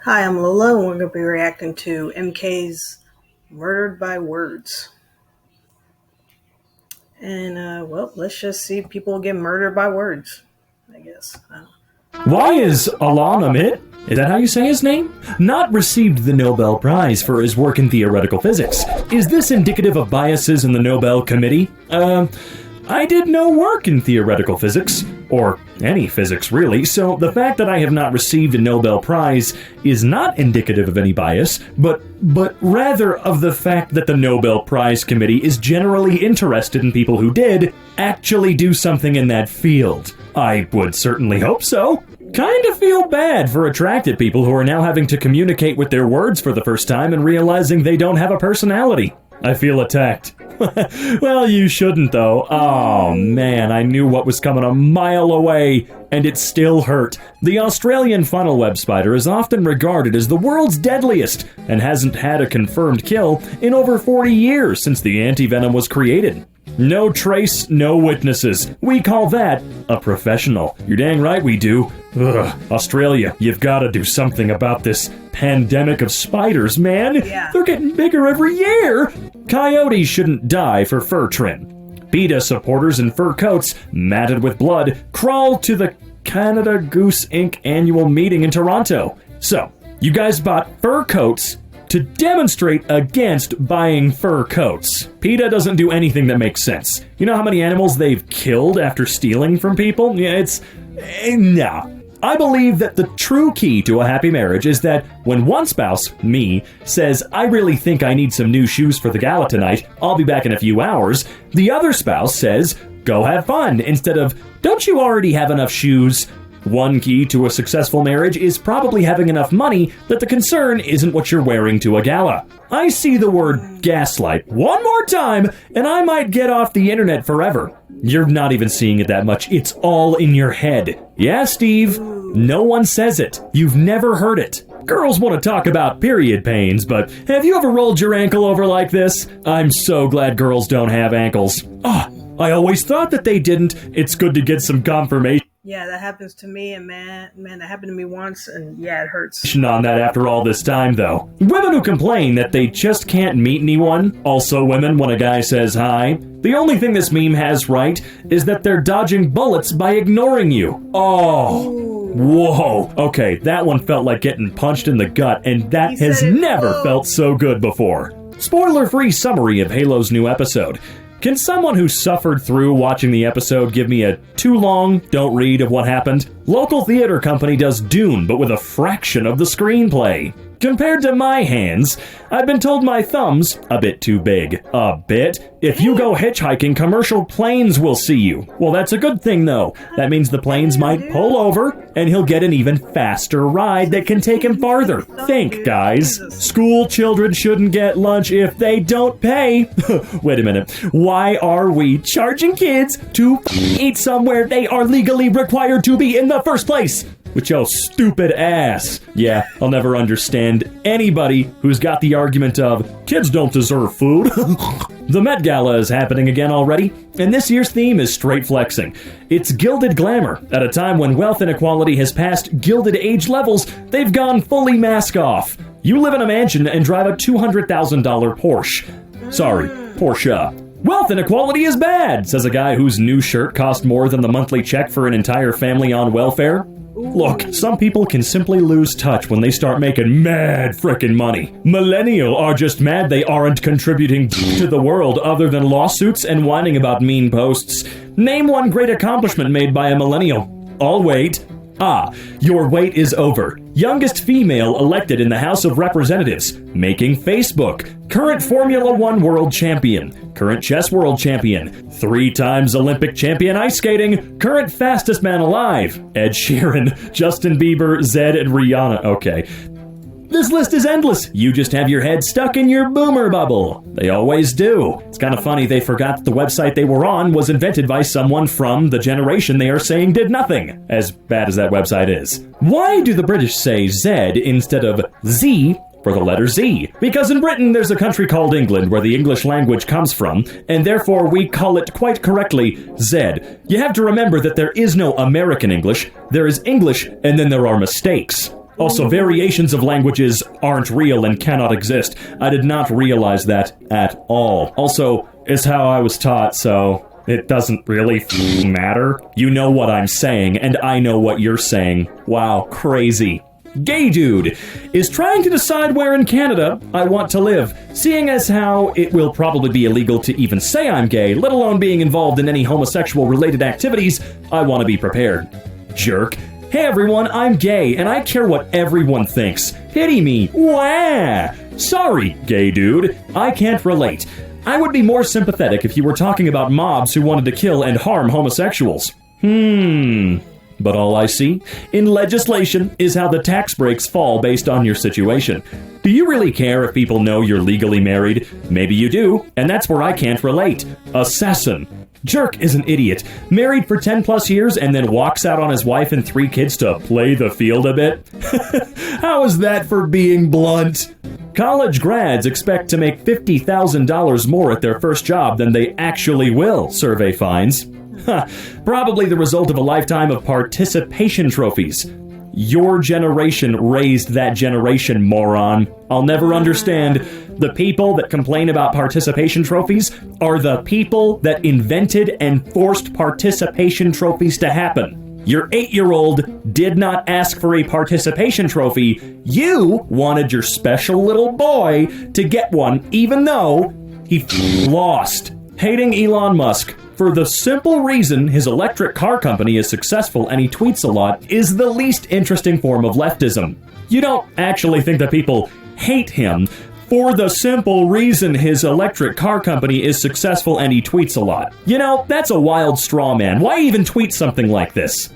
Hi, I'm Lola, and we're going to be reacting to Emkay's Murdered by Words. And, let's just see people get murdered by words, I guess. Why is Alan is that how you say his name? Not received the Nobel Prize for his work in theoretical physics. Is this indicative of biases in the Nobel Committee? I did no work in theoretical physics, or any physics really, so the fact that I have not received a Nobel Prize is not indicative of any bias, but rather of the fact that the Nobel Prize Committee is generally interested in people who did actually do something in that field. I would certainly hope so. Kind of feel bad for attracted people who are now having to communicate with their words for the first time and realizing they don't have a personality. I feel attacked. Well, you shouldn't though. Oh man, I knew what was coming a mile away, and it still hurt. The Australian funnel web spider is often regarded as the world's deadliest, and hasn't had a confirmed kill in over 40 years since the antivenom was created. No trace, no witnesses. We call that a professional. You're dang right we do. Ugh, Australia, you've got to do something about this pandemic of spiders, man. Yeah. They're getting bigger every year. Coyotes shouldn't die for fur trim. PETA supporters in fur coats, matted with blood, crawl to the Canada Goose Inc. annual meeting in Toronto. So, you guys bought fur coats to demonstrate against buying fur coats. PETA doesn't do anything that makes sense. You know how many animals they've killed after stealing from people? Yeah, it's... nah. I believe that the true key to a happy marriage is that when one spouse, me, says, I really think I need some new shoes for the gala tonight, I'll be back in a few hours, the other spouse says, go have fun, instead of, don't you already have enough shoes? One key to a successful marriage is probably having enough money that the concern isn't what you're wearing to a gala. I see the word gaslight one more time, and I might get off the internet forever. You're not even seeing it that much. It's all in your head. Yeah, Steve. No one says it. You've never heard it. Girls want to talk about period pains, but have you ever rolled your ankle over like this? I'm so glad girls don't have ankles. I always thought that they didn't. It's good to get some confirmation. Yeah, that happens to me, and man, that happened to me once, and yeah, it hurts. On that after all this time, though. Women who complain that they just can't meet anyone, also women when a guy says hi. The only thing this meme has right is that they're dodging bullets by ignoring you. Oh. Whoa. Okay, that one felt like getting punched in the gut, and that has never felt so good before. Spoiler-free summary of Halo's new episode. Can someone who suffered through watching the episode give me a too long, don't read of what happened? Local theater company does Dune, but with a fraction of the screenplay. Compared to my hands, I've been told my thumb's a bit too big. A bit? If you go hitchhiking, commercial planes will see you. Well, that's a good thing, though. That means the planes might pull over, and he'll get an even faster ride that can take him farther. Think, guys. School children shouldn't get lunch if they don't pay. Wait a minute. Why are we charging kids to eat somewhere they are legally required to be in the first place? With your stupid ass. Yeah, I'll never understand anybody who's got the argument of, kids don't deserve food. The Met Gala is happening again already, and this year's theme is straight flexing. It's gilded glamour. At a time when wealth inequality has passed gilded age levels, they've gone fully mask off. You live in a mansion and drive a $200,000 Porsche. Sorry, Porsche. Wealth inequality is bad, says a guy whose new shirt cost more than the monthly check for an entire family on welfare. Look, some people can simply lose touch when they start making mad frickin' money. Millennials are just mad they aren't contributing to the world other than lawsuits and whining about mean posts. Name one great accomplishment made by a millennial. I'll wait. Your wait is over. Youngest female elected in the House of Representatives. Making Facebook. Current Formula One world champion. Current chess world champion. 3 times Olympic champion ice skating. Current fastest man alive. Ed Sheeran, Justin Bieber, Zed, and Rihanna. Okay. This list is endless. You just have your head stuck in your boomer bubble. They always do. It's kind of funny they forgot that the website they were on was invented by someone from the generation they are saying did nothing, as bad as that website is. Why do the British say Z instead of Z for the letter Z? Because in Britain there's a country called England where the English language comes from, and therefore we call it quite correctly Z. You have to remember that there is no American English, there is English, and then there are mistakes. Also, variations of languages aren't real and cannot exist. I did not realize that at all. Also, it's how I was taught, so it doesn't really matter. You know what I'm saying, and I know what you're saying. Wow, crazy. Gay dude is trying to decide where in Canada I want to live, seeing as how it will probably be illegal to even say I'm gay, let alone being involved in any homosexual-related activities. I want to be prepared. Jerk. Hey everyone, I'm gay, and I care what everyone thinks. Pity me. Wah! Sorry, gay dude. I can't relate. I would be more sympathetic if you were talking about mobs who wanted to kill and harm homosexuals. But all I see in legislation is how the tax breaks fall based on your situation. Do you really care if people know you're legally married? Maybe you do, and that's where I can't relate. Assassin. Jerk is an idiot. Married for 10 plus years and then walks out on his wife and 3 kids to play the field a bit? How is that for being blunt? College grads expect to make $50,000 more at their first job than they actually will, survey finds. Probably the result of a lifetime of participation trophies. Your generation raised that generation, moron. I'll never understand. The people that complain about participation trophies are the people that invented and forced participation trophies to happen. Your 8-year-old did not ask for a participation trophy. You wanted your special little boy to get one, even though he lost. Hating Elon Musk for the simple reason his electric car company is successful and he tweets a lot is the least interesting form of leftism. You don't actually think that people hate him for the simple reason his electric car company is successful and he tweets a lot. You know, that's a wild straw man. Why even tweet something like this?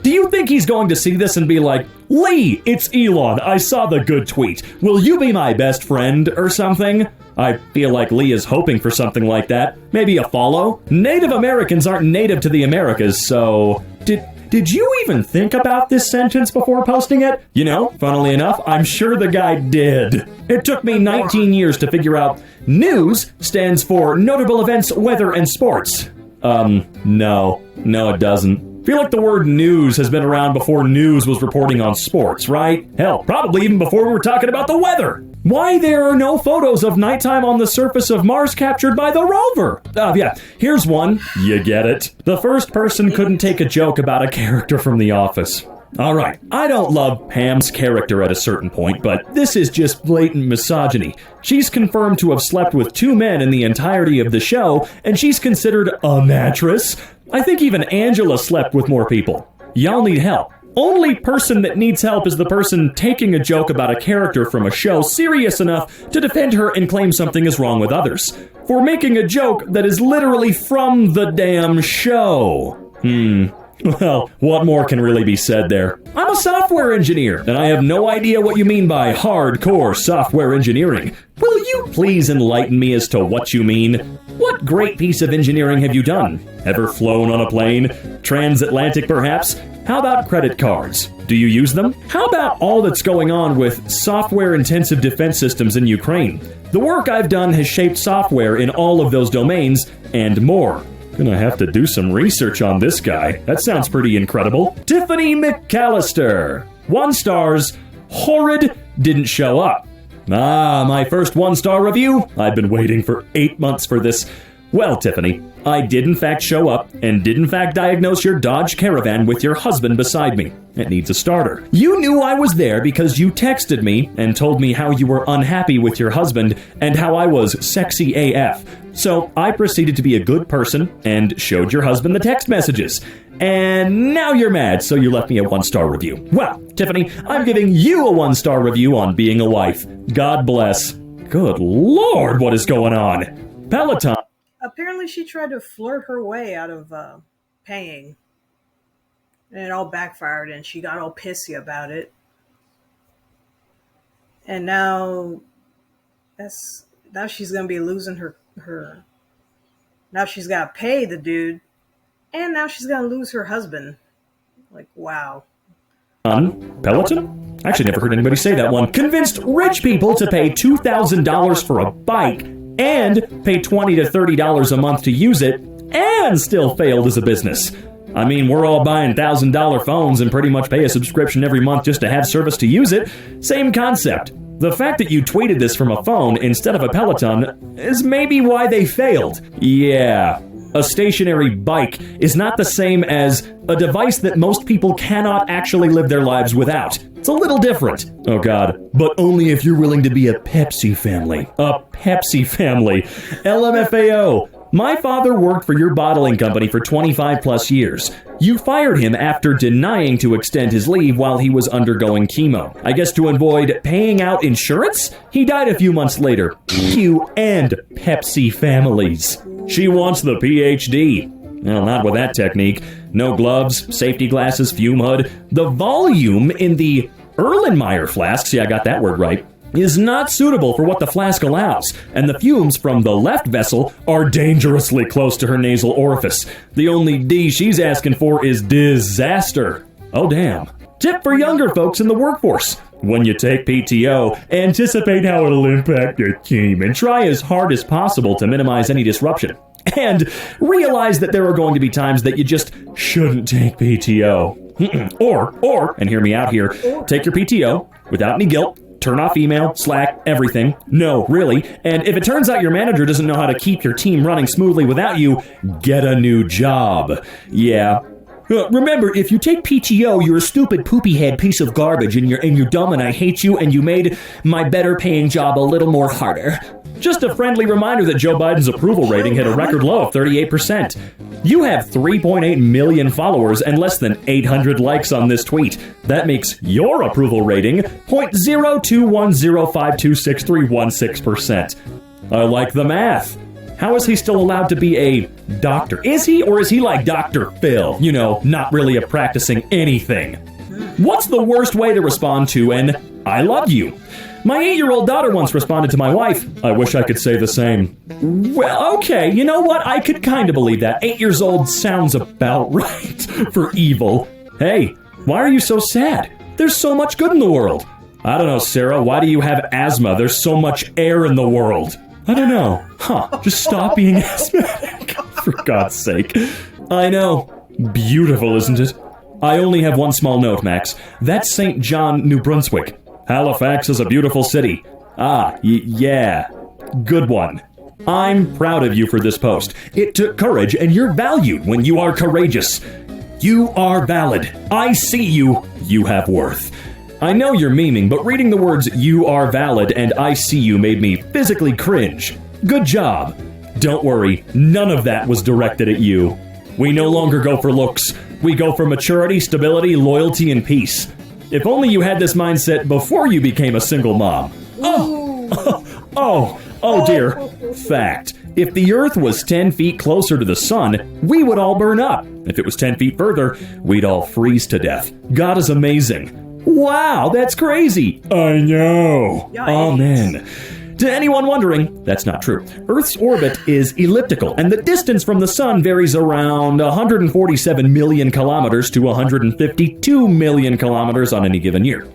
Do you think he's going to see this and be like, Lee, it's Elon, I saw the good tweet. Will you be my best friend or something? I feel like Lee is hoping for something like that. Maybe a follow? Native Americans aren't native to the Americas, so... Did you even think about this sentence before posting it? You know, funnily enough, I'm sure the guy did. It took me 19 years to figure out news stands for notable events, weather, and sports. No, it doesn't. Feel like the word news has been around before news was reporting on sports, right? Hell, probably even before we were talking about the weather. Why there are no photos of nighttime on the surface of Mars captured by the rover? Yeah, here's one. You get it. The first person couldn't take a joke about a character from The Office. Alright, I don't love Pam's character at a certain point, but this is just blatant misogyny. She's confirmed to have slept with 2 men in the entirety of the show, and she's considered a mattress. I think even Angela slept with more people. Y'all need help. Only person that needs help is the person taking a joke about a character from a show serious enough to defend her and claim something is wrong with others. For making a joke that is literally from the damn show. Well, what more can really be said there? I'm a software engineer, and I have no idea what you mean by hardcore software engineering. Will you please enlighten me as to what you mean? What great piece of engineering have you done? Ever flown on a plane? Transatlantic, perhaps? How about credit cards? Do you use them? How about all that's going on with software-intensive defense systems in Ukraine? The work I've done has shaped software in all of those domains and more. Gonna have to do some research on this guy. That sounds pretty incredible. Tiffany McAllister. 1 stars. Horrid. Didn't show up. My first 1-star review? I've been waiting for 8 months for this. Well, Tiffany, I did in fact show up and did in fact diagnose your Dodge Caravan with your husband beside me. It needs a starter. You knew I was there because you texted me and told me how you were unhappy with your husband and how I was sexy AF. So I proceeded to be a good person and showed your husband the text messages. And now you're mad, so you left me a 1-star review. Well, Tiffany, I'm giving you a 1-star review on being a wife. God bless. Good Lord, what is going on? Peloton. Apparently she tried to flirt her way out of paying. And it all backfired and she got all pissy about it. And now she's going to be losing her. Now she's got to pay the dude. And now she's going to lose her husband. Like, wow. Peloton? I actually never heard anybody say that one. Convinced rich people to pay $2,000 for a bike and pay $20 to $30 a month to use it and still failed as a business. I mean, we're all buying $1,000 phones and pretty much pay a subscription every month just to have service to use it. Same concept. The fact that you tweeted this from a phone instead of a Peloton is maybe why they failed. Yeah. A stationary bike is not the same as a device that most people cannot actually live their lives without. It's a little different. Oh God. But only if you're willing to be a Pepsi family. A Pepsi family. LMFAO. My father worked for your bottling company for 25 plus years. You fired him after denying to extend his leave while he was undergoing chemo. I guess to avoid paying out insurance? He died a few months later. You and Pepsi families. She wants the PhD. Well, not with that technique. No gloves, safety glasses, fume hood. The volume in the Erlenmeyer flask, see I got that word right, is not suitable for what the flask allows, and the fumes from the left vessel are dangerously close to her nasal orifice. The only D she's asking for is disaster. Oh damn. Tip for younger folks in the workforce. When you take PTO, anticipate how it'll impact your team and try as hard as possible to minimize any disruption. And realize that there are going to be times that you just shouldn't take PTO. Or, and hear me out here, take your PTO without any guilt. Turn off email, Slack, everything. No, really. And if it turns out your manager doesn't know how to keep your team running smoothly without you, get a new job. Yeah. Remember, if you take PTO, you're a stupid poopy head piece of garbage and you're dumb and I hate you and you made my better paying job a little more harder. Just a friendly reminder that Joe Biden's approval rating hit a record low of 38%. You have 3.8 million followers and less than 800 likes on this tweet. That makes your approval rating 0.02105263116%. I like the math. How is he still allowed to be a doctor? Is he, or is he like Dr. Phil? You know, not really a practicing anything. What's the worst way to respond to an I love you? My 8-year-old daughter once responded to my wife, I wish I could say the same. Well, okay, you know what? I could kind of believe that. 8 years old sounds about right for evil. Hey, why are you so sad? There's so much good in the world. I don't know, Sarah, why do you have asthma? There's so much air in the world. I don't know. Just stop being asthmatic. For God's sake. I know. Beautiful, isn't it? I only have one small note, Max. That's St. John, New Brunswick. Halifax is a beautiful city. Yeah. Good one. I'm proud of you for this post. It took courage, and you're valued when you are courageous. You are valid. I see you. You have worth. I know you're memeing, but reading the words "you are valid" and "I see you" made me physically cringe. Good job. Don't worry, none of that was directed at you. We no longer go for looks. We go for maturity, stability, loyalty, and peace. If only you had this mindset before you became a single mom. Oh dear. Fact. If the Earth was 10 feet closer to the sun, we would all burn up. If it was 10 feet further, we'd all freeze to death. God is amazing. Wow, that's crazy. I know. Yikes. Amen. To anyone wondering, that's not true. Earth's orbit is elliptical, and the distance from the sun varies around 147 million kilometers to 152 million kilometers on any given year.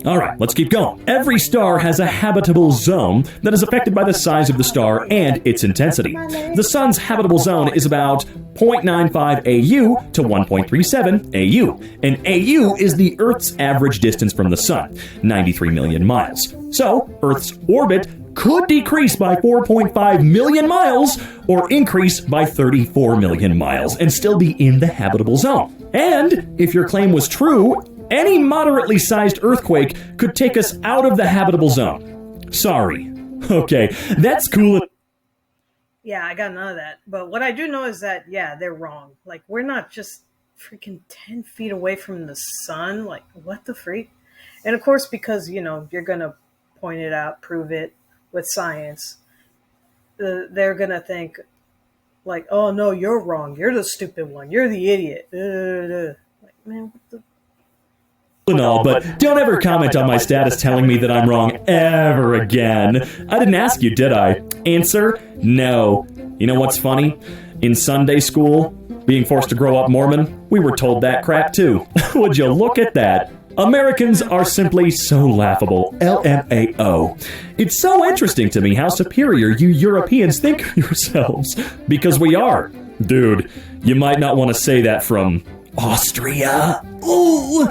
All right, let's keep going. Every star has a habitable zone that is affected by the size of the star and its intensity. The sun's habitable zone is about 0.95 AU to 1.37 AU. And AU is the Earth's average distance from the sun, 93 million miles. So, Earth's orbit could decrease by 4.5 million miles or increase by 34 million miles and still be in the habitable zone. And if your claim was true, any moderately sized earthquake could take us out of the habitable zone. Sorry. Okay, that's cool. Yeah, I got none of that. But what I do know is that, yeah, they're wrong. Like, we're not just freaking 10 feet away from the sun. Like, what the freak? And of course, because, you know, you're going to point it out, prove it with science, they're going to think, like, oh, no, you're wrong. You're the stupid one. You're the idiot. Like, man, what the... And all, but don't ever comment on my status telling me that I'm wrong ever again. I didn't ask you, did I? Answer, no. You know what's funny? In Sunday school, being forced to grow up Mormon, we were told that crap too. Would you look at that? Americans are simply so laughable. LMAO. It's so interesting to me how superior you Europeans think of yourselves. Because we are. Dude, You might not want to say that from Austria. Ooh.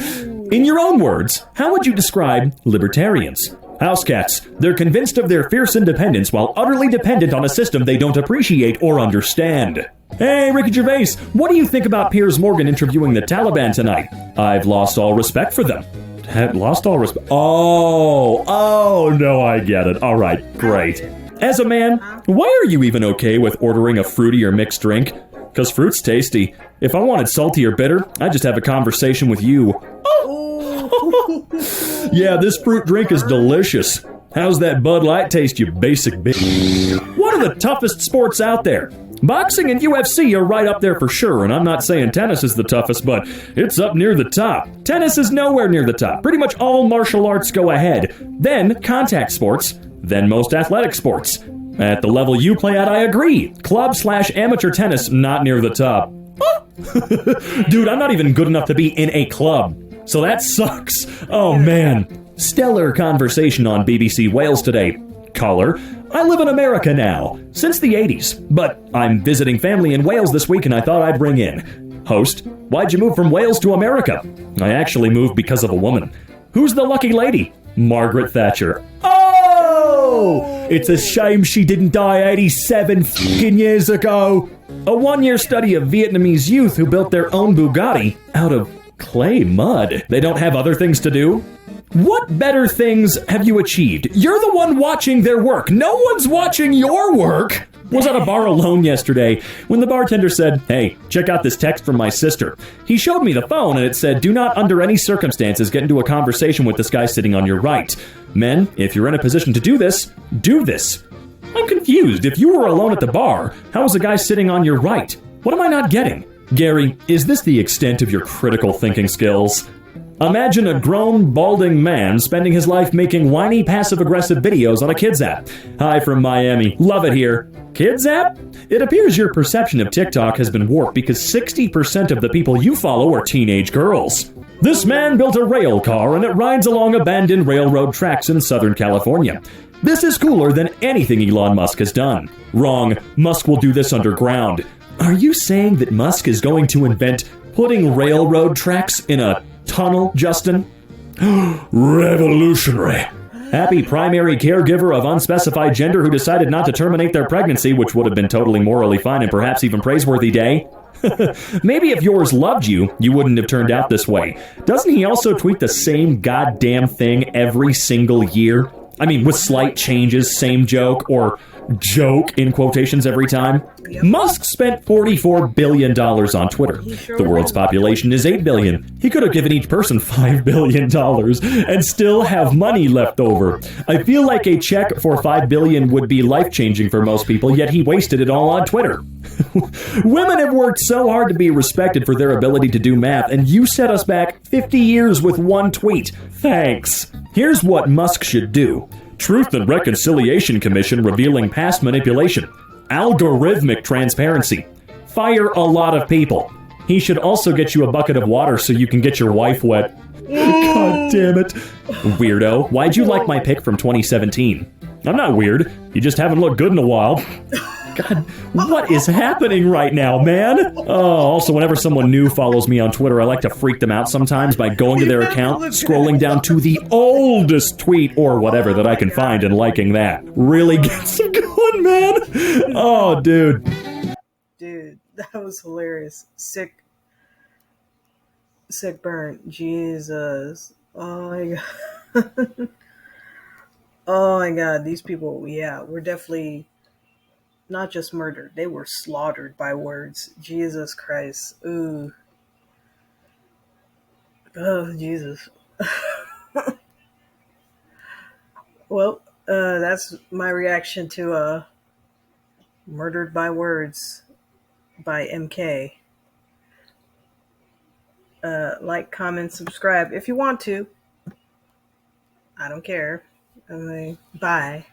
In your own words, how would you describe libertarians? House cats. They're convinced of their fierce independence while utterly dependent on a system they don't appreciate or understand. Hey, Ricky Gervais, what do you think about Piers Morgan interviewing the Taliban tonight? I've lost all respect for them. Had lost all respect? Oh, no, I get it. All right, great. As a man, why are you even okay with ordering a fruity or mixed drink? Because fruit's tasty. If I wanted salty or bitter, I'd just have a conversation with you. Yeah, this fruit drink is delicious. How's that Bud Light taste, you basic bitch? One of the toughest sports out there. Boxing and UFC are right up there for sure, and I'm not saying tennis is the toughest, but it's up near the top. Tennis is nowhere near the top. Pretty much all martial arts go ahead. Then contact sports. Then most athletic sports. At the level you play at, I agree. Club/amateur tennis, not near the top. Dude, I'm not even good enough to be in a club. So that sucks. Oh man. Stellar conversation on BBC Wales today. Caller, I live in America now, since the 80s, but I'm visiting family in Wales this week and I thought I'd bring in. Host, why'd you move from Wales to America? I actually moved because of a woman. Who's the lucky lady? Margaret Thatcher. Oh! It's a shame she didn't die 87 fucking years ago. A one-year study of Vietnamese youth who built their own Bugatti out of clay mud. They don't have other things to do? What better things have you achieved? You're the one watching their work. No one's watching your work. Was at a bar alone yesterday when the bartender said, "Hey, check out this text from my sister." He showed me the phone and it said, "Do not under any circumstances get into a conversation with this guy sitting on your right. Men, if you're in a position to do this, do this." I'm confused. If you were alone at the bar, how is a guy sitting on your right? What am I not getting? Gary, is this the extent of your critical thinking skills? Imagine a grown, balding man spending his life making whiny, passive-aggressive videos on a kids app. Hi from Miami. Love it here. Kids app? It appears your perception of TikTok has been warped because 60% of the people you follow are teenage girls. This man built a rail car and it rides along abandoned railroad tracks in Southern California. This is cooler than anything Elon Musk has done. Wrong. Musk will do this underground. Are you saying that Musk is going to invent putting railroad tracks in a tunnel, Justin? Revolutionary. Happy primary caregiver of unspecified gender who decided not to terminate their pregnancy, which would have been totally morally fine and perhaps even praiseworthy day. Maybe if yours loved you, you wouldn't have turned out this way. Doesn't he also tweet the same goddamn thing every single year? I mean, with slight changes, same joke, or joke in quotations every time. Yep. Musk spent $44 billion on Twitter. The world's population is 8 billion. He could have given each person $5 billion and still have money left over. I feel like a check for $5 billion would be life-changing for most people, yet he wasted it all on Twitter. Women have worked so hard to be respected for their ability to do math, and you set us back 50 years with one tweet. Thanks. Here's what Musk should do. Truth and Reconciliation Commission revealing past manipulation. Algorithmic transparency. Fire a lot of people. He should also get you a bucket of water so you can get your wife wet. God damn it. Weirdo, why'd you like my pic from 2017? I'm not weird. You just haven't looked good in a while. God, what is happening right now, man? Oh, also, whenever someone new follows me on Twitter, I like to freak them out sometimes by going to their account, scrolling down to the oldest tweet or whatever that I can find and liking that. Really gets them going, man. Oh, dude. Dude, that was hilarious. Sick burn. Jesus. Oh my God. Oh my God. These people, yeah, were definitely not just murdered, they were slaughtered by words. Jesus Christ. Ooh. Oh, Jesus. Well, that's my reaction to Murdered by Words by Emkay. Like, comment, subscribe if you want to. I don't care. I mean, bye.